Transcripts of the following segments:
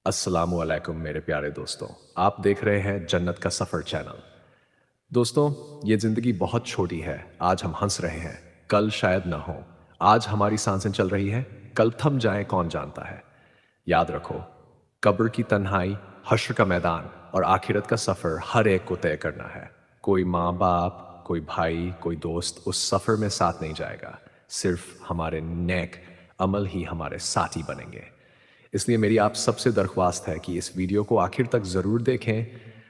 अस्सलाम वालेकुम मेरे प्यारे दोस्तों। आप देख रहे हैं जन्नत का सफ़र चैनल। दोस्तों, ये ज़िंदगी बहुत छोटी है। आज हम हंस रहे हैं, कल शायद ना हो। आज हमारी सांसें चल रही हैं, कल थम जाए कौन जानता है। याद रखो, कब्र की तन्हाई, हश्र का मैदान और आखिरत का सफ़र हर एक को तय करना है। कोई माँ बाप, कोई भाई, कोई दोस्त उस सफ़र में साथ नहीं जाएगा। सिर्फ हमारे नेक अमल ही हमारे साथी बनेंगे। इसलिए मेरी आप सबसे दरख्वास्त है कि इस वीडियो को आखिर तक ज़रूर देखें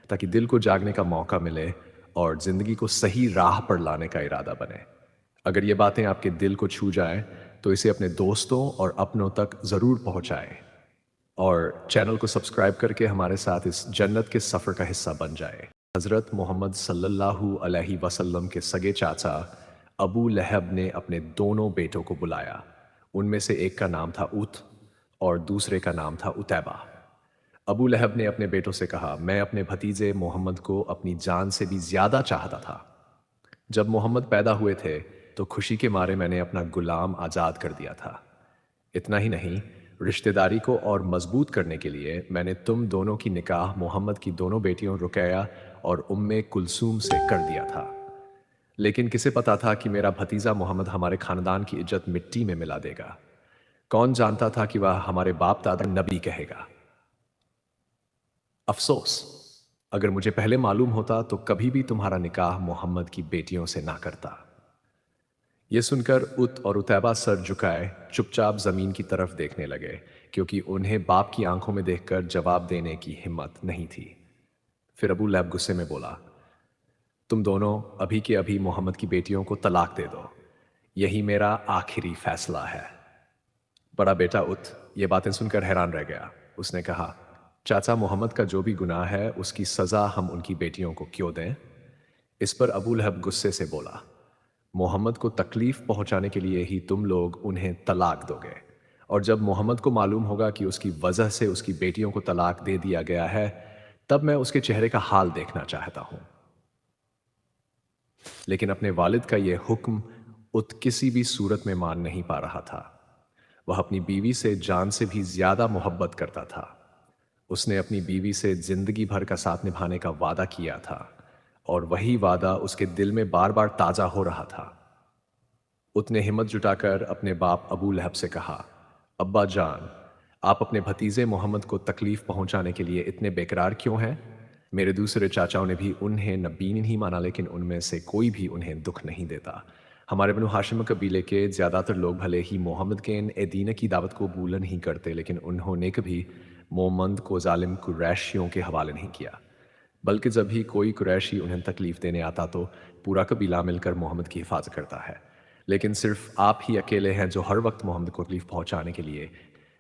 ताकि दिल को जागने का मौका मिले और ज़िंदगी को सही राह पर लाने का इरादा बने। अगर ये बातें आपके दिल को छू जाएं तो इसे अपने दोस्तों और अपनों तक ज़रूर पहुंचाएं और चैनल को सब्सक्राइब करके हमारे साथ इस जन्नत के सफ़र का हिस्सा बन जाए। हज़रत मोहम्मद सल्लल्लाहु अलैहि वसल्लम के सगे चाचा अबू लहब ने अपने दोनों बेटों को बुलाया। उनमें से एक का नाम था उत और दूसरे का नाम था उतैबा। अबू लहब ने अपने बेटों से कहा, मैं अपने भतीजे मोहम्मद को अपनी जान से भी ज्यादा चाहता था। जब मोहम्मद पैदा हुए थे तो खुशी के मारे मैंने अपना गुलाम आज़ाद कर दिया था। इतना ही नहीं, रिश्तेदारी को और मजबूत करने के लिए मैंने तुम दोनों की निकाह मोहम्मद की दोनों बेटियों रुकैया और उम्मे कुलसूम से कर दिया था। लेकिन किसे पता था कि मेरा भतीजा मोहम्मद हमारे खानदान की इज्जत मिट्टी में मिला देगा। कौन जानता था कि वह हमारे बाप दादा नबी कहेगा। अफसोस, अगर मुझे पहले मालूम होता तो कभी भी तुम्हारा निकाह मोहम्मद की बेटियों से ना करता। यह सुनकर उत और उतैबा सर झुकाए चुपचाप जमीन की तरफ देखने लगे, क्योंकि उन्हें बाप की आंखों में देखकर जवाब देने की हिम्मत नहीं थी। फिर अबू लहब गुस्से में बोला, तुम दोनों अभी के अभी मोहम्मद की बेटियों को तलाक दे दो। यही मेरा आखिरी फैसला है। बड़ा बेटा उत ये बातें सुनकर हैरान रह गया। उसने कहा, चाचा, मोहम्मद का जो भी गुनाह है उसकी सजा हम उनकी बेटियों को क्यों दें? इस पर अबू लहब गुस्से से बोला, मोहम्मद को तकलीफ पहुंचाने के लिए ही तुम लोग उन्हें तलाक दोगे, और जब मोहम्मद को मालूम होगा कि उसकी वजह से उसकी बेटियों को तलाक दे दिया गया है, तब मैं उसके चेहरे का हाल देखना चाहता हूं। लेकिन अपने वालिद का यह हुक्म उत किसी भी सूरत में मान नहीं पा रहा था। वह अपनी बीवी से जान से भी ज्यादा मोहब्बत करता था। उसने अपनी बीवी से जिंदगी भर का साथ निभाने का वादा किया था और वही वादा उसके दिल में बार बार ताजा हो रहा था। उसने हिम्मत जुटाकर अपने बाप अबू लहब से कहा, अब्बा जान, आप अपने भतीजे मोहम्मद को तकलीफ पहुंचाने के लिए इतने बेकरार क्यों हैं? मेरे दूसरे चाचाओं ने भी उन्हें नबी नहीं माना, लेकिन उनमें से कोई भी उन्हें दुख नहीं देता। हमारे बनु हाशिम कबीले के ज़्यादातर लोग भले ही मोहम्मद के इन ए दीन की दावत को कबूल नहीं करते, लेकिन उन्होंने कभी मोहम्मद को जालिम कुरैशियों के हवाले नहीं किया। बल्कि जब भी कोई कुरैशी उन्हें तकलीफ देने आता तो पूरा कबीला मिलकर मोहम्मद की हिफाजत करता है। लेकिन सिर्फ आप ही अकेले हैं जो हर वक्त मोहम्मद को तकलीफ पहुंचाने के लिए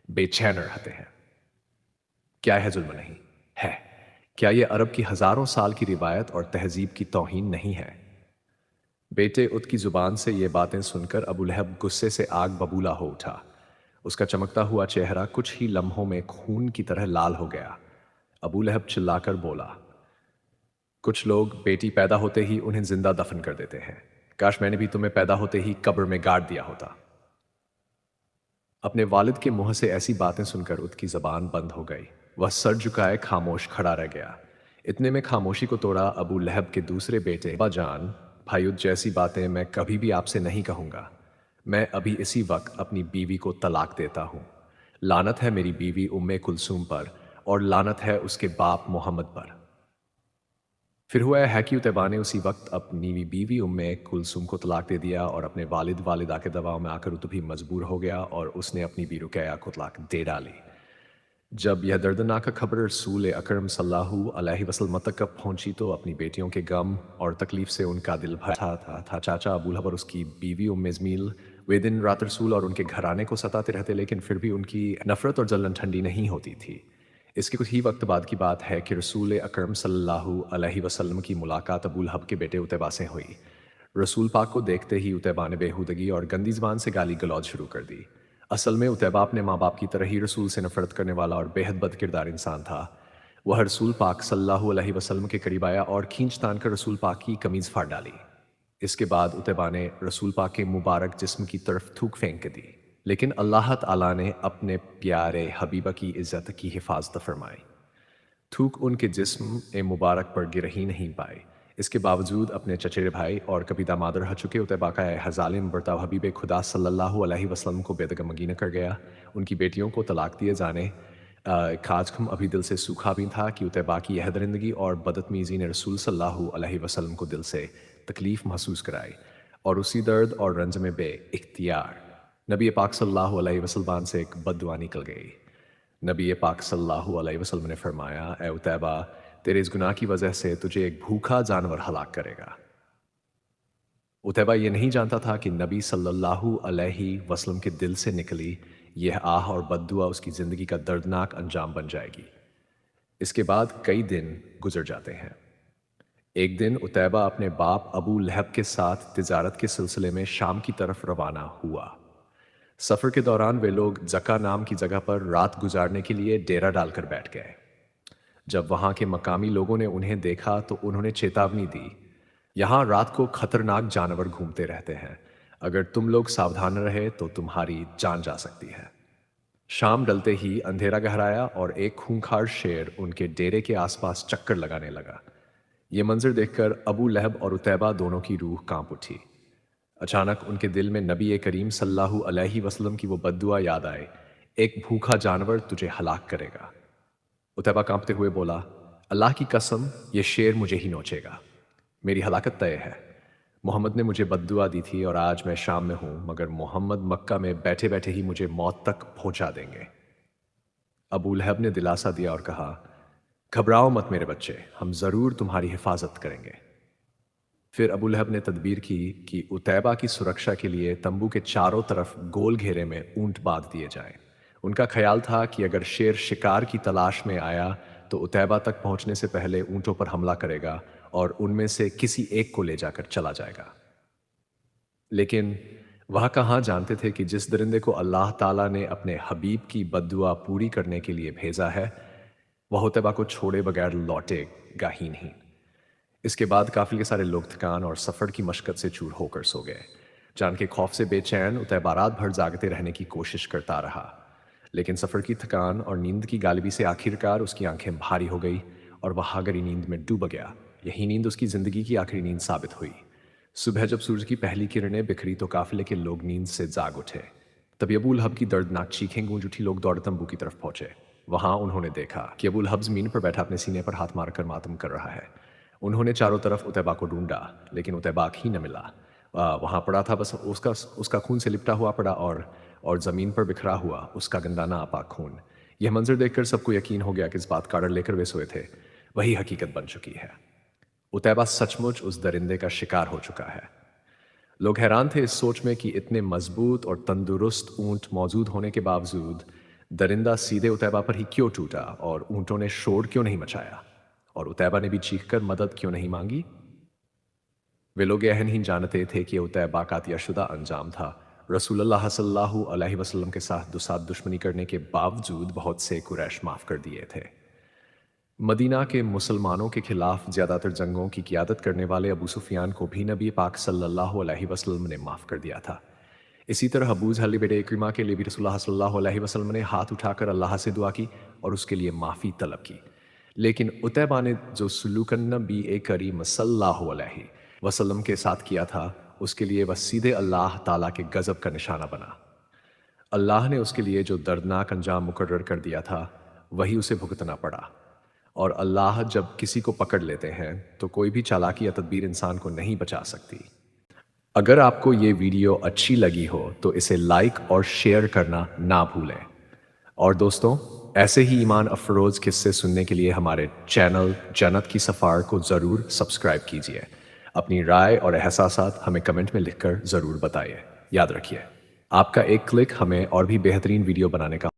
बेचैन रहते हैं। क्या है जुल्म नहीं है? क्या यह अरब की हजारों साल की रिवायत और तहजीब की तौहीन नहीं है? बेटे उत की जुबान से ये बातें सुनकर अबू लहब गुस्से से आग बबूला हो उठा। उसका चमकता हुआ चेहरा कुछ ही लम्हों में खून की तरह लाल हो गया। अबू लहब चिल्लाकर बोला, कुछ लोग बेटी पैदा होते ही उन्हें जिंदा दफन कर देते हैं। काश मैंने भी तुम्हें पैदा होते ही कब्र में गाड़ दिया होता। अपने वालिद के मुंह से ऐसी बातें सुनकर उसकी जबान बंद हो गई। वह सर झुकाए खामोश खड़ा रह गया। इतने में खामोशी को तोड़ा अबू लहब के दूसरे बेटे, अब्बा जान, भाईयुद जैसी बातें मैं कभी भी आपसे नहीं कहूंगा। मैं अभी इसी वक्त अपनी बीवी को तलाक देता हूं। लानत है मेरी बीवी उम्मे कुलसूम पर, और लानत है उसके बाप मोहम्मद पर। फिर हुआ है कि उतैबा ने उसी वक्त अपनी बीवी उम्मे कुलसूम को तलाक दे दिया और अपने वालिदा के दबाव में आकर उत भी मजबूर हो गया और उसने अपनी बीवी रुकैया को तलाक दे डाली। जब यह दर्दनाक खबर रसूल अकरम सल्लल्लाहु अलैहि वसल्लम तक पहुंची तो अपनी बेटियों के गम और तकलीफ से उनका दिल भरा था। चाचा अबू लहब और उसकी बीवी उम्मे जमील वे दिन रात रसूल और उनके घराने को सताते रहते, लेकिन फिर भी उनकी नफरत और जलन ठंडी नहीं होती थी। इसके कुछ ही वक्त बाद की बात है कि रसूल अकरम सल्लल्लाहु अलैहि वसल्लम की मुलाकात अबू लहब के बेटे उतैबा से हुई। रसूल पाक को देखते ही उतैबा ने बेहूदगी और गंदी ज़बान से गाली गलौज शुरू कर दी। असल में उतैबा अपने माँ बाप की तरह ही रसूल से नफरत करने वाला और बेहद बदकिरदार इंसान था। वह रसूल पाक सल्लल्लाहु अलैहि वसल्लम के करीब आया और खींच तान कर रसूल पाक की कमीज फाड़ डाली। इसके बाद उतैबा ने रसूल पाक के मुबारक जिस्म की तरफ थूक फेंक दी। लेकिन अल्लाह ताला ने अपने प्यारे हबीबा की इज़्ज़त की हिफाजत फरमाई। थूक उनके जिस्म ए मुबारक पर गिर ही नहीं पाए। इसके बावजूद अपने चचेरे भाई और कभी दामाद रह चुके उतैबा का हजालिम बर्ताव हबीब खुदा सल्लल्लाहु अलैहि वसल्लम को बेदगमगी न कर गया। उनकी बेटियों को तलाक दिए जाने खाजखम अभी दिल से सूखा भी था कि उतैबा की यह दरिंदगी और बदतमीज़ी ने रसूल सल्लल्लाहु अलैहि वसल्लम को दिल से तकलीफ़ महसूस कराई और उसी दर्द और रंज में बे इख्तियार नबी पाक सल्लल्लाहु अलैहि वसल्लम से एक बद्दुआ निकल गई। नबी पाक सल्लल्लाहु अलैहि वसल्लम ने फरमाया, ए उतैबा, तेरे इस गुनाह की वजह से तुझे एक भूखा जानवर हलाक करेगा। उतैबा ये नहीं जानता था कि नबी सल्लल्लाहु अलैहि वसल्लम के दिल से निकली यह आह और बद्दुआ उसकी ज़िंदगी का दर्दनाक अंजाम बन जाएगी। इसके बाद कई दिन गुजर जाते हैं। एक दिन उतैबा अपने बाप अबू लहब के साथ तिजारत के सिलसिले में शाम की तरफ रवाना हुआ। सफ़र के दौरान वे लोग जक्का नाम की जगह पर रात गुजारने के लिए डेरा डालकर बैठ गए। जब वहां के मकामी लोगों ने उन्हें देखा तो उन्होंने चेतावनी दी, यहाँ रात को खतरनाक जानवर घूमते रहते हैं, अगर तुम लोग सावधान न रहे तो तुम्हारी जान जा सकती है। शाम डलते ही अंधेरा गहराया और एक खूंखार शेर उनके डेरे के आसपास चक्कर लगाने लगा। ये मंजर देखकर अबू लहब और उतैबा दोनों की रूह कांप उठी। अचानक उनके दिल में नबी करीम सल्लल्लाहु अलैहि वसल्लम की वो बद्दुआ याद आए, एक भूखा जानवर तुझे हलाक करेगा। उतैबा कांपते हुए बोला, अल्लाह की कसम, ये शेर मुझे ही नोचेगा, मेरी हलाकत तय है। मोहम्मद ने मुझे बद्दुआ दी थी और आज मैं शाम में हूं, मगर मोहम्मद मक्का में बैठे बैठे ही मुझे मौत तक पहुंचा देंगे। अबू लहब ने दिलासा दिया और कहा, घबराओ मत मेरे बच्चे, हम जरूर तुम्हारी हिफाजत करेंगे। फिर अबू लहब ने तदबीर की कि उतैबा की सुरक्षा के लिए तंबू के चारों तरफ गोल घेरे में ऊंट बांध दिए जाएं। उनका ख्याल था कि अगर शेर शिकार की तलाश में आया तो उतैबा तक पहुंचने से पहले ऊंटों पर हमला करेगा और उनमें से किसी एक को ले जाकर चला जाएगा। लेकिन वह कहाँ जानते थे कि जिस दरिंदे को अल्लाह ताला ने अपने हबीब की बद्दुआ पूरी करने के लिए भेजा है, वह उतैबा को छोड़े बगैर लौटेगा ही नहीं। इसके बाद काफिले के सारे लोग थकान और सफर की मशक्कत से चूर होकर सो गए। जान के खौफ से बेचैन उतैबा रात भर जागते रहने की कोशिश करता रहा, लेकिन सफर की थकान और नींद की गालिबी से आखिरकार उसकी आंखें भारी हो गई और वह गहरी नींद में डूब गया। यही नींद उसकी जिंदगी की आखिरी नींद साबित हुई। सुबह जब सूरज की पहली किरणें बिखरी तो काफिले के लोग नींद से जाग उठे। तभी अबू लहब की दर्दनाक चीखें गूंज उठी। लोग दौड़ तंबू की तरफ पहुंचे। वहां उन्होंने देखा कि अबू लहब जमीन पर बैठा अपने सीने पर हाथ मारकर मातम कर रहा है। उन्होंने चारों तरफ उतैबा को ढूंढा, लेकिन उतैबा ही न मिला। वहां पड़ा था बस उसका खून से लिपटा हुआ पड़ा और जमीन पर बिखरा हुआ उसका गंदा नापाक खून। यह मंजर देखकर सबको यकीन हो गया कि इस बात का आर्डर लेकर वे सोए थे वही हकीकत बन चुकी है। उतैबा सचमुच उस दरिंदे का शिकार हो चुका है। लोग हैरान थे इस सोच में कि इतने मजबूत और तंदुरुस्त ऊंट मौजूद होने के बावजूद दरिंदा सीधे उतैबा पर ही क्यों टूटा और ऊंटों ने शोर क्यों नहीं मचाया और उतैबा ने भी चीखकर मदद क्यों नहीं मांगी। वे लोग यह नहीं जानते थे कि उतैबा का अतियशुदा अंजाम था। रसूलुल्लाह सल्लल्लाहु अलैहि वसल्लम के साथ दुश्मनी करने के बावजूद बहुत से कुरैश माफ कर दिए थे। मदीना के मुसलमानों के खिलाफ ज़्यादातर जंगों की क़ियादत करने वाले अबू सुफियान को भी नबी पाक सल्लल्लाहु अलैहि वसल्लम ने माफ़ कर दिया था। इसी तरह अबू जहल बेटे इक्रिमा के लिए भी रसूलुल्लाह सल्लल्लाहु अलैहि वसल्लम ने हाथ उठाकर अल्लाह से दुआ की और उसके लिए माफ़ी तलब की। लेकिन उतैबा ने जो सुलूकन नबी करीम सल्लल्लाहु अलैहि वसल्लम के साथ किया था, उसके लिए वह सीधे अल्लाह ताला के गज़ब का निशाना बना। अल्लाह ने उसके लिए जो दर्दनाक अंजाम मुकर्रर कर दिया था वही उसे भुगतना पड़ा। और अल्लाह जब किसी को पकड़ लेते हैं तो कोई भी चालाकी या तदबीर इंसान को नहीं बचा सकती। अगर आपको ये वीडियो अच्छी लगी हो तो इसे लाइक और शेयर करना ना भूलें। और दोस्तों, ऐसे ही ईमान अफरोज़ किस्से सुनने के लिए हमारे चैनल जन्नत की सफ़ार को ज़रूर सब्सक्राइब कीजिए। अपनी राय और एहसासात हमें कमेंट में लिखकर ज़रूर बताइए। याद रखिए, आपका एक क्लिक हमें और भी बेहतरीन वीडियो बनाने का